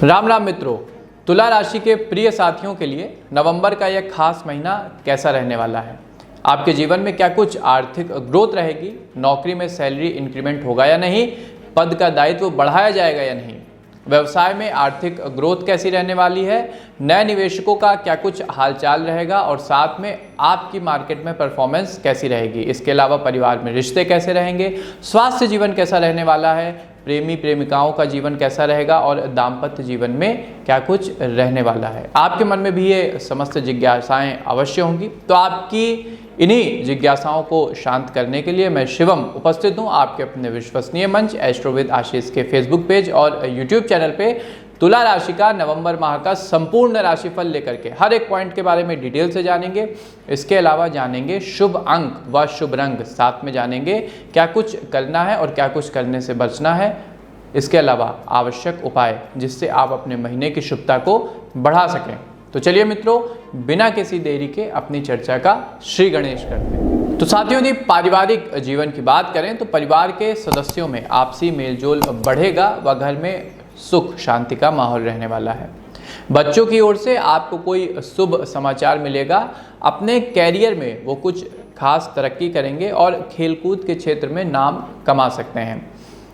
राम राम मित्रों, तुला राशि के प्रिय साथियों के लिए नवंबर का यह खास महीना कैसा रहने वाला है। आपके जीवन में क्या कुछ आर्थिक ग्रोथ रहेगी, नौकरी में सैलरी इंक्रीमेंट होगा या नहीं, पद का दायित्व बढ़ाया जाएगा या नहीं, व्यवसाय में आर्थिक ग्रोथ कैसी रहने वाली है, नए निवेशकों का क्या कुछ हालचाल रहेगा और साथ में आपकी मार्केट में परफॉर्मेंस कैसी रहेगी। इसके अलावा परिवार में रिश्ते कैसे रहेंगे, स्वास्थ्य जीवन कैसा रहने वाला है, प्रेमी प्रेमिकाओं का जीवन कैसा रहेगा और दाम्पत्य जीवन में क्या कुछ रहने वाला है। आपके मन में भी ये समस्त जिज्ञासाएं अवश्य होंगी। तो आपकी इन्हीं जिज्ञासाओं को शांत करने के लिए मैं शिवम उपस्थित हूँ आपके अपने विश्वसनीय मंच एस्ट्रोविद आशीष के फेसबुक पेज और यूट्यूब चैनल पे तुला राशि का नवंबर माह का संपूर्ण राशिफल लेकर के हर एक पॉइंट के बारे में डिटेल से जानेंगे। इसके अलावा जानेंगे शुभ अंक व शुभ रंग, साथ में जानेंगे क्या कुछ करना है और क्या कुछ करने से बचना है। इसके अलावा आवश्यक उपाय जिससे आप अपने महीने की शुभता को बढ़ा सकें। तो चलिए मित्रों, बिना किसी देरी के अपनी चर्चा का श्री गणेश करते हैं। तो साथियों, यदि पारिवारिक जीवन की बात करें तो परिवार के सदस्यों में आपसी मेलजोल बढ़ेगा व घर में सुख शांति का माहौल रहने वाला है। बच्चों की ओर से आपको कोई शुभ समाचार मिलेगा। अपने कैरियर में वो कुछ खास तरक्की करेंगे और खेलकूद के क्षेत्र में नाम कमा सकते हैं।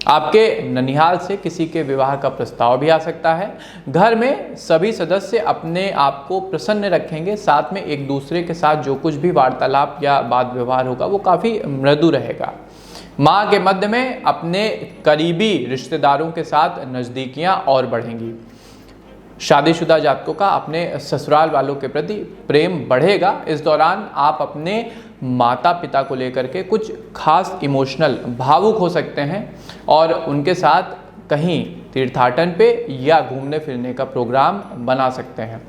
आपके ननिहाल से किसी के विवाह का प्रस्ताव भी आ सकता है। घर में सभी सदस्य अपने आप को प्रसन्न रखेंगे। साथ में एक दूसरे के साथ जो कुछ भी वार्तालाप या वाद व्यवहार होगा वो काफ़ी मृदु रहेगा। माह के मध्य में अपने करीबी रिश्तेदारों के साथ नज़दीकियां और बढ़ेंगी। शादीशुदा जातकों का अपने ससुराल वालों के प्रति प्रेम बढ़ेगा। इस दौरान आप अपने माता पिता को लेकर के कुछ खास इमोशनल भावुक हो सकते हैं और उनके साथ कहीं तीर्थाटन पे या घूमने फिरने का प्रोग्राम बना सकते हैं।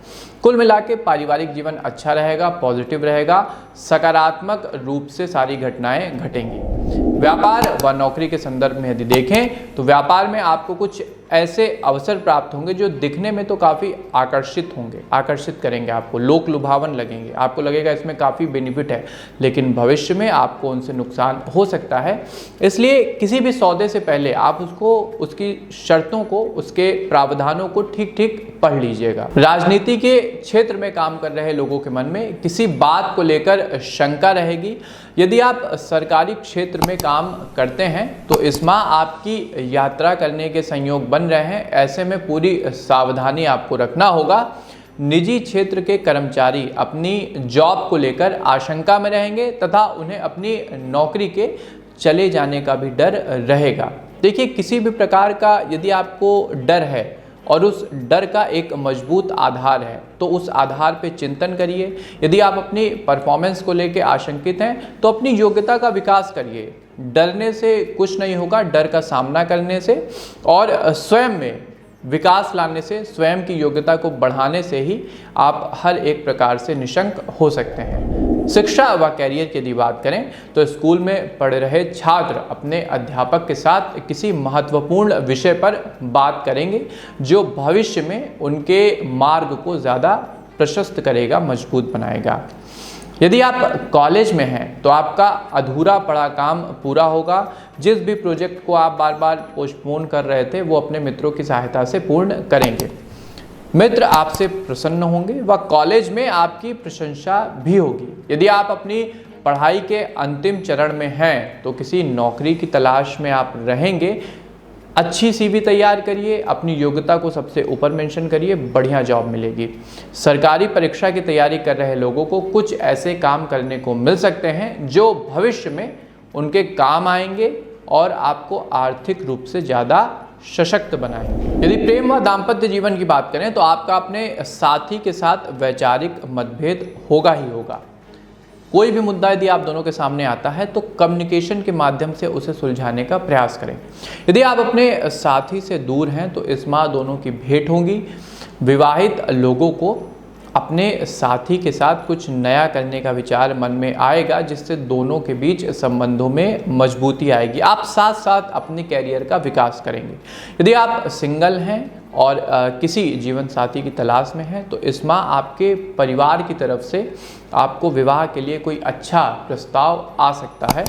कुल मिला के पारिवारिक जीवन अच्छा रहेगा, पॉजिटिव रहेगा, सकारात्मक रूप से सारी घटनाएं घटेंगी। व्यापार व नौकरी के संदर्भ में यदि देखें तो व्यापार में आपको कुछ ऐसे अवसर प्राप्त होंगे जो दिखने में तो काफ़ी आकर्षित करेंगे, आपको लोक लुभावन लगेंगे, आपको लगेगा इसमें काफ़ी बेनिफिट है, लेकिन भविष्य में आपको उनसे नुकसान हो सकता है। इसलिए किसी भी सौदे से पहले आप उसकी शर्तों को, उसके प्रावधानों को ठीक ठीक पढ़ लीजिएगा। राजनीति के क्षेत्र में काम कर रहे लोगों के मन में किसी बात को लेकर शंका रहेगी। यदि आप सरकारी क्षेत्र में काम करते हैं तो इस माह आपकी यात्रा करने के संयोग बन रहे हैं। ऐसे में पूरी सावधानी आपको रखना होगा। निजी क्षेत्र के कर्मचारी अपनी जॉब को लेकर आशंका में रहेंगे तथा उन्हें अपनी नौकरी के चले जाने का भी डर रहेगा। देखिए, किसी भी प्रकार का यदि आपको डर है और उस डर का एक मजबूत आधार है तो उस आधार पे चिंतन करिए। यदि आप अपनी परफॉर्मेंस को लेकर आशंकित हैं तो अपनी योग्यता का विकास करिए। डरने से कुछ नहीं होगा, डर का सामना करने से और स्वयं में विकास लाने से, स्वयं की योग्यता को बढ़ाने से ही आप हर एक प्रकार से निशंक हो सकते हैं। शिक्षा व कैरियर की यदि बात करें तो स्कूल में पढ़ रहे छात्र अपने अध्यापक के साथ किसी महत्वपूर्ण विषय पर बात करेंगे जो भविष्य में उनके मार्ग को ज़्यादा प्रशस्त करेगा, मजबूत बनाएगा। यदि आप कॉलेज में हैं तो आपका अधूरा पड़ा काम पूरा होगा। जिस भी प्रोजेक्ट को आप बार बार पोस्टपोन कर रहे थे वो अपने मित्रों की सहायता से पूर्ण करेंगे। मित्र आपसे प्रसन्न होंगे व कॉलेज में आपकी प्रशंसा भी होगी। यदि आप अपनी पढ़ाई के अंतिम चरण में हैं तो किसी नौकरी की तलाश में आप रहेंगे। अच्छी सीवी तैयार करिए, अपनी योग्यता को सबसे ऊपर मेंशन करिए, बढ़िया जॉब मिलेगी। सरकारी परीक्षा की तैयारी कर रहे लोगों को कुछ ऐसे काम करने को मिल सकते हैं जो भविष्य में उनके काम आएंगे और आपको आर्थिक रूप से ज़्यादा सशक्त बनाएंगे। यदि प्रेम व दाम्पत्य जीवन की बात करें तो आपका अपने साथी के साथ वैचारिक मतभेद होगा ही होगा। कोई भी मुद्दा यदि आप दोनों के सामने आता है तो कम्युनिकेशन के माध्यम से उसे सुलझाने का प्रयास करें। यदि आप अपने साथी से दूर हैं तो इस माह दोनों की भेंट होगी। विवाहित लोगों को अपने साथी के साथ कुछ नया करने का विचार मन में आएगा जिससे दोनों के बीच संबंधों में मजबूती आएगी। आप साथ साथ अपने कैरियर का विकास करेंगे। यदि आप सिंगल हैं और किसी जीवन साथी की तलाश में हैं तो इस माह आपके परिवार की तरफ से आपको विवाह के लिए कोई अच्छा प्रस्ताव आ सकता है।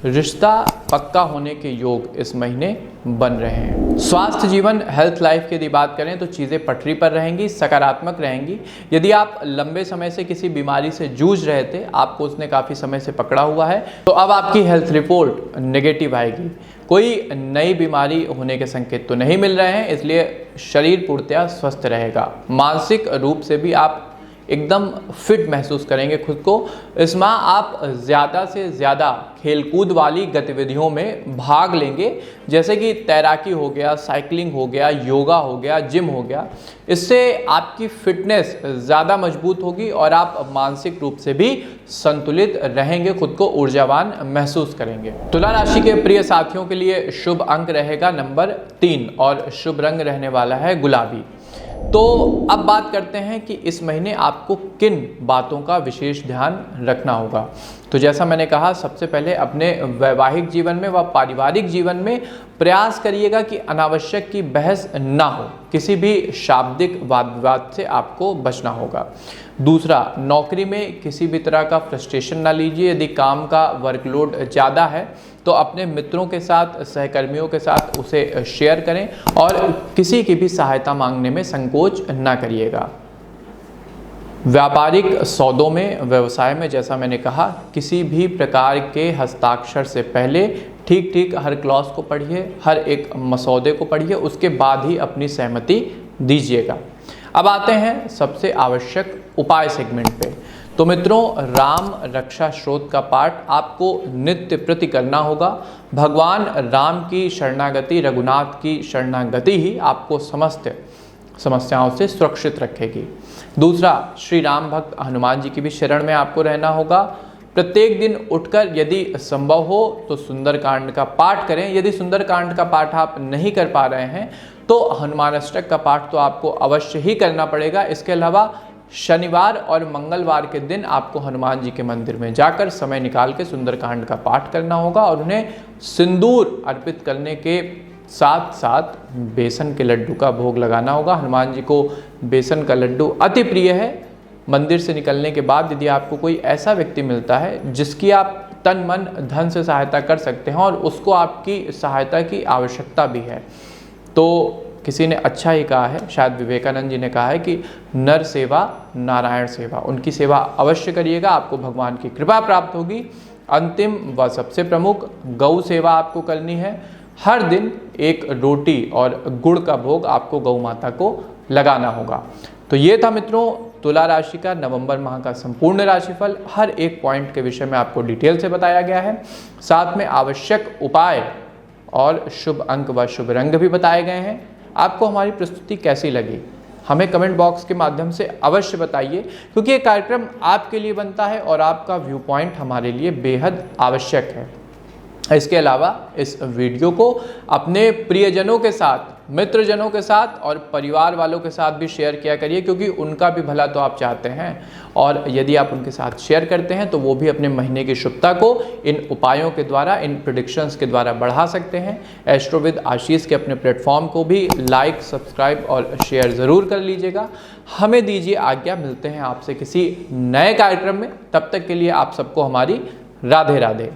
रिश्ता पक्का होने के योग इस महीने बन रहे हैं। स्वास्थ्य जीवन हेल्थ लाइफ की यदि बात करें तो चीज़ें पटरी पर रहेंगी, सकारात्मक रहेंगी। यदि आप लंबे समय से किसी बीमारी से जूझ रहे थे, आपको उसने काफ़ी समय से पकड़ा हुआ है, तो अब आपकी हेल्थ रिपोर्ट नेगेटिव आएगी। कोई नई बीमारी होने के संकेत तो नहीं मिल रहे हैं, इसलिए शरीर पूर्णतया स्वस्थ रहेगा। मानसिक रूप से भी आप एकदम फिट महसूस करेंगे खुद को। इस माह आप ज़्यादा से ज़्यादा खेलकूद वाली गतिविधियों में भाग लेंगे, जैसे कि तैराकी हो गया, साइकिलिंग हो गया, योगा हो गया, जिम हो गया। इससे आपकी फिटनेस ज़्यादा मजबूत होगी और आप मानसिक रूप से भी संतुलित रहेंगे, खुद को ऊर्जावान महसूस करेंगे। तुला राशि के प्रिय साथियों के लिए शुभ अंक रहेगा नंबर 3 और शुभ रंग रहने वाला है गुलाबी। तो अब बात करते हैं कि इस महीने आपको किन बातों का विशेष ध्यान रखना होगा। तो जैसा मैंने कहा, सबसे पहले अपने वैवाहिक जीवन में व पारिवारिक जीवन में प्रयास करिएगा कि अनावश्यक की बहस ना हो। किसी भी शाब्दिक वाद विवाद से आपको बचना होगा। दूसरा, नौकरी में किसी भी तरह का फ्रस्ट्रेशन ना लीजिए। यदि काम का वर्कलोड ज़्यादा है तो अपने मित्रों के साथ, सहकर्मियों के साथ उसे शेयर करें और किसी की भी सहायता मांगने में संकोच ना करिएगा। व्यापारिक सौदों में, व्यवसाय में, जैसा मैंने कहा, किसी भी प्रकार के हस्ताक्षर से पहले ठीक हर क्लॉज को पढ़िए, हर एक मसौदे को पढ़िए, उसके बाद ही अपनी सहमति दीजिएगा। अब आते हैं सबसे आवश्यक उपाय सेगमेंट पे। तो मित्रों, राम रक्षा स्त्रोत का पाठ आपको नित्य प्रति करना होगा। भगवान राम की शरणागति, रघुनाथ की शरणागति ही आपको समस्त समस्याओं से सुरक्षित रखेगी। दूसरा, श्री राम भक्त हनुमान जी की भी शरण में आपको रहना होगा। प्रत्येक दिन उठकर यदि संभव हो तो सुंदरकांड का पाठ करें। यदि सुंदरकांड का पाठ आप नहीं कर पा रहे हैं तो हनुमान अष्टक का पाठ तो आपको अवश्य ही करना पड़ेगा। इसके अलावा शनिवार और मंगलवार के दिन आपको हनुमान जी के मंदिर में जाकर समय निकाल के सुंदरकांड का पाठ करना होगा और उन्हें सिंदूर अर्पित करने के साथ साथ बेसन के लड्डू का भोग लगाना होगा। हनुमान जी को बेसन का लड्डू अति प्रिय है। मंदिर से निकलने के बाद यदि आपको कोई ऐसा व्यक्ति मिलता है जिसकी आप तन मन धन से सहायता कर सकते हैं और उसको आपकी सहायता की आवश्यकता भी है, तो किसी ने अच्छा ही कहा है, शायद विवेकानंद जी ने कहा है कि नर सेवा नारायण सेवा। उनकी सेवा अवश्य करिएगा, आपको भगवान की कृपा प्राप्त होगी। अंतिम व सबसे प्रमुख, गौ सेवा आपको करनी है। हर दिन एक रोटी और गुड़ का भोग आपको गौ माता को लगाना होगा। तो ये था मित्रों तुला राशि का नवंबर माह का संपूर्ण राशिफल। हर एक पॉइंट के विषय में आपको डिटेल से बताया गया है, साथ में आवश्यक उपाय और शुभ अंक व शुभ रंग भी बताए गए हैं। आपको हमारी प्रस्तुति कैसी लगी हमें कमेंट बॉक्स के माध्यम से अवश्य बताइए, क्योंकि ये कार्यक्रम आपके लिए बनता है और आपका व्यू पॉइंट हमारे लिए बेहद आवश्यक है। इसके अलावा इस वीडियो को अपने प्रियजनों के साथ, मित्रजनों के साथ और परिवार वालों के साथ भी शेयर किया करिए, क्योंकि उनका भी भला तो आप चाहते हैं। और यदि आप उनके साथ शेयर करते हैं तो वो भी अपने महीने की शुभता को इन उपायों के द्वारा, इन प्रेडिक्शंस के द्वारा बढ़ा सकते हैं। एस्ट्रोविद आशीष के अपने प्लेटफॉर्म को भी लाइक, सब्सक्राइब और शेयर ज़रूर कर लीजिएगा। हमें दीजिए आज्ञा, मिलते हैं आपसे किसी नए कार्यक्रम में। तब तक के लिए आप सबको हमारी राधे राधे।